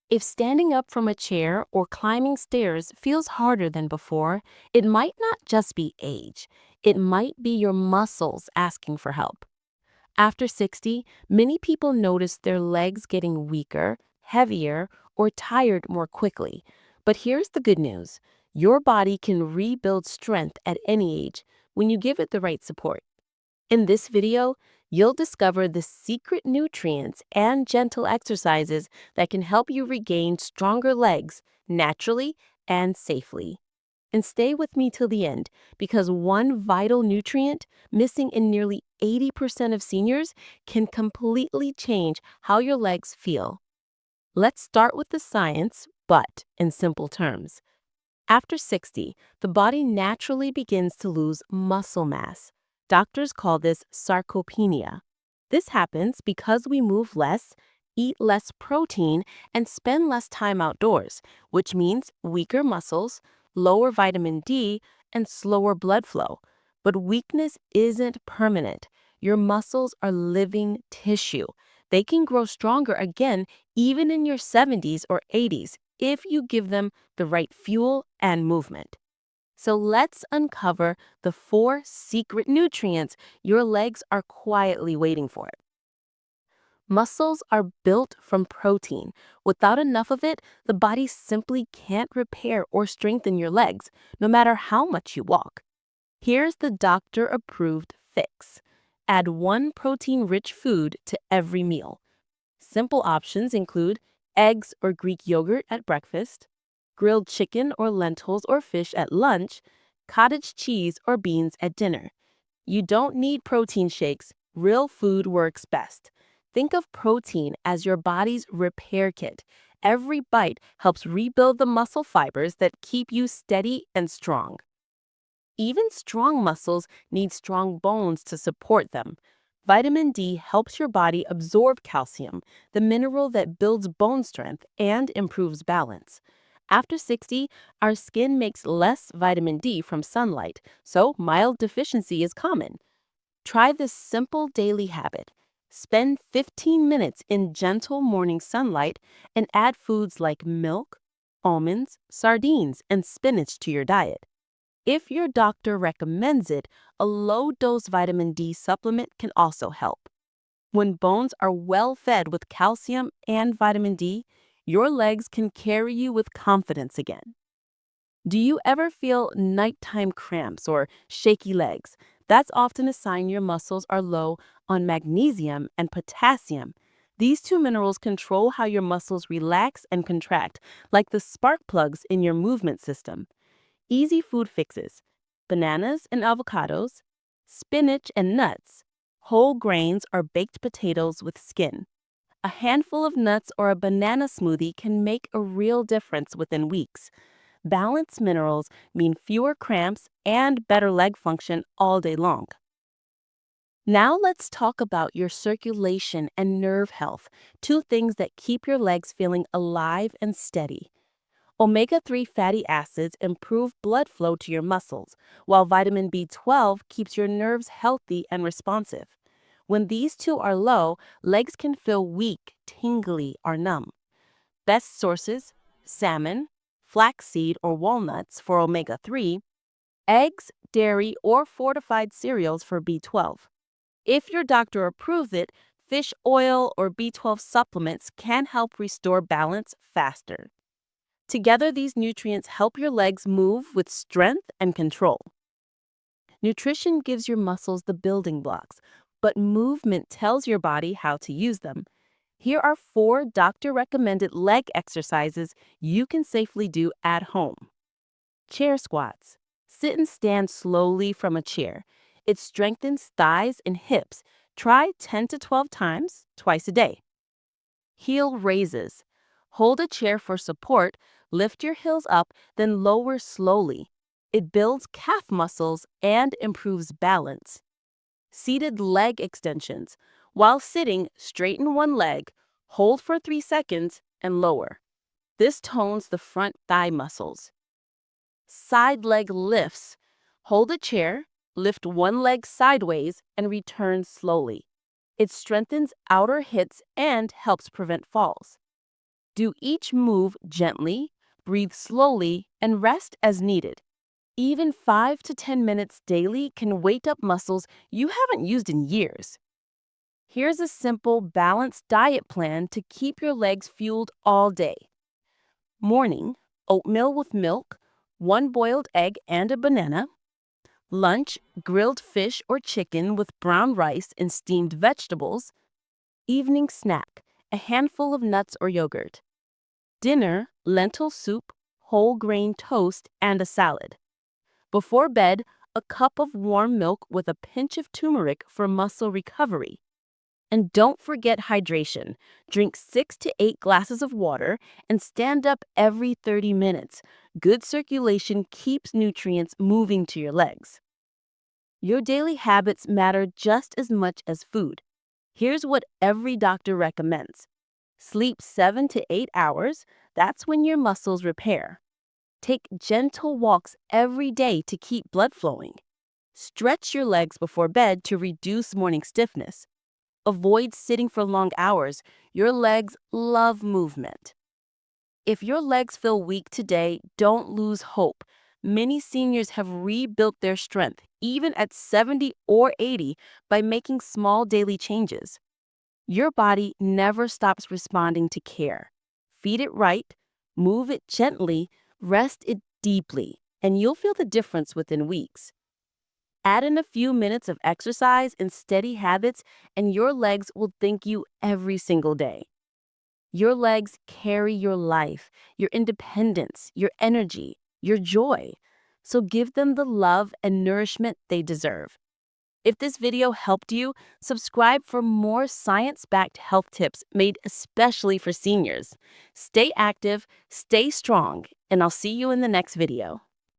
If standing up from a chair or climbing stairs feels harder than before, it might not just be age. It might be your muscles asking for help. After 60, many people notice their legs getting weaker, heavier, or tired more quickly. But here's the good news. Your body can rebuild strength at any age when you give it the right support. In this video, you'll discover the secret nutrients and gentle exercises that can help you regain stronger legs naturally and safely. And stay with me till the end because one vital nutrient missing in nearly 80% of seniors can completely change how your legs feel. Let's start with the science, but in simple terms. After 60, the body naturally begins to lose muscle mass. Doctors call this sarcopenia. This happens because we move less, eat less protein, and spend less time outdoors, which means weaker muscles, lower vitamin D, and slower blood flow. But weakness isn't permanent. Your muscles are living tissue. They can grow stronger again even in your 70s or 80s if you give them the right fuel and movement. So let's uncover the 4 secret nutrients your legs are quietly waiting for. Muscles are built from protein. Without enough of it, the body simply can't repair or strengthen your legs, no matter how much you walk. Here's the doctor-approved fix. Add one protein-rich food to every meal. Simple options include eggs or Greek yogurt at breakfast, grilled chicken or lentils or fish at lunch, cottage cheese or beans at dinner. You don't need protein shakes. Real food works best. Think of protein as your body's repair kit. Every bite helps rebuild the muscle fibers that keep you steady and strong. Even strong muscles need strong bones to support them. Vitamin D helps your body absorb calcium, the mineral that builds bone strength and improves balance. After 60, our skin makes less vitamin D from sunlight, so mild deficiency is common. Try this simple daily habit. Spend 15 minutes in gentle morning sunlight and add foods like milk, almonds, sardines, and spinach to your diet. If your doctor recommends it, a low-dose vitamin D supplement can also help. When bones are well fed with calcium and vitamin D, your legs can carry you with confidence again. Do you ever feel nighttime cramps or shaky legs? That's often a sign your muscles are low on magnesium and potassium. These two minerals control how your muscles relax and contract, like the spark plugs in your movement system. Easy food fixes: bananas and avocados, spinach and nuts, whole grains or baked potatoes with skin. A handful of nuts or a banana smoothie can make a real difference within weeks. Balanced minerals mean fewer cramps and better leg function all day long. Now let's talk about your circulation and nerve health, two things that keep your legs feeling alive and steady. Omega-3 fatty acids improve blood flow to your muscles, while vitamin B12 keeps your nerves healthy and responsive. When these two are low, legs can feel weak, tingly, or numb. Best sources: salmon, flaxseed or walnuts for omega-3, eggs, dairy, or fortified cereals for B12. If your doctor approves it, fish oil or B12 supplements can help restore balance faster. Together, these nutrients help your legs move with strength and control. Nutrition gives your muscles the building blocks, but movement tells your body how to use them. Here are 4 doctor-recommended leg exercises you can safely do at home. Chair squats. Sit and stand slowly from a chair. It strengthens thighs and hips. Try 10 to 12 times, twice a day. Heel raises. Hold a chair for support, lift your heels up, then lower slowly. It builds calf muscles and improves balance. Seated leg extensions. While sitting, straighten one leg, hold for 3 seconds, and lower. This tones the front thigh muscles. Side leg lifts. Hold a chair, lift one leg sideways, and return slowly. It strengthens outer hips and helps prevent falls. Do each move gently, breathe slowly, and rest as needed. Even 5 to 10 minutes daily can wake up muscles you haven't used in years. Here's a simple, balanced diet plan to keep your legs fueled all day. Morning, oatmeal with milk, one boiled egg and a banana. Lunch, grilled fish or chicken with brown rice and steamed vegetables. Evening snack, a handful of nuts or yogurt. Dinner, lentil soup, whole grain toast, and a salad. Before bed, a cup of warm milk with a pinch of turmeric for muscle recovery. And don't forget hydration. Drink 6 to 8 glasses of water and stand up every 30 minutes. Good circulation keeps nutrients moving to your legs. Your daily habits matter just as much as food. Here's what every doctor recommends. Sleep 7 to 8 hours. That's when your muscles repair. Take gentle walks every day to keep blood flowing. Stretch your legs before bed to reduce morning stiffness. Avoid sitting for long hours. Your legs love movement. If your legs feel weak today, don't lose hope. Many seniors have rebuilt their strength, even at 70 or 80, by making small daily changes. Your body never stops responding to care. Feed it right, move it gently, rest it deeply, and you'll feel the difference within weeks. Add in a few minutes of exercise and steady habits, and your legs will thank you every single day. Your legs carry your life, your independence, your energy, your joy. So give them the love and nourishment they deserve. If this video helped you, subscribe for more science-backed health tips made especially for seniors. Stay active, stay strong, and I'll see you in the next video.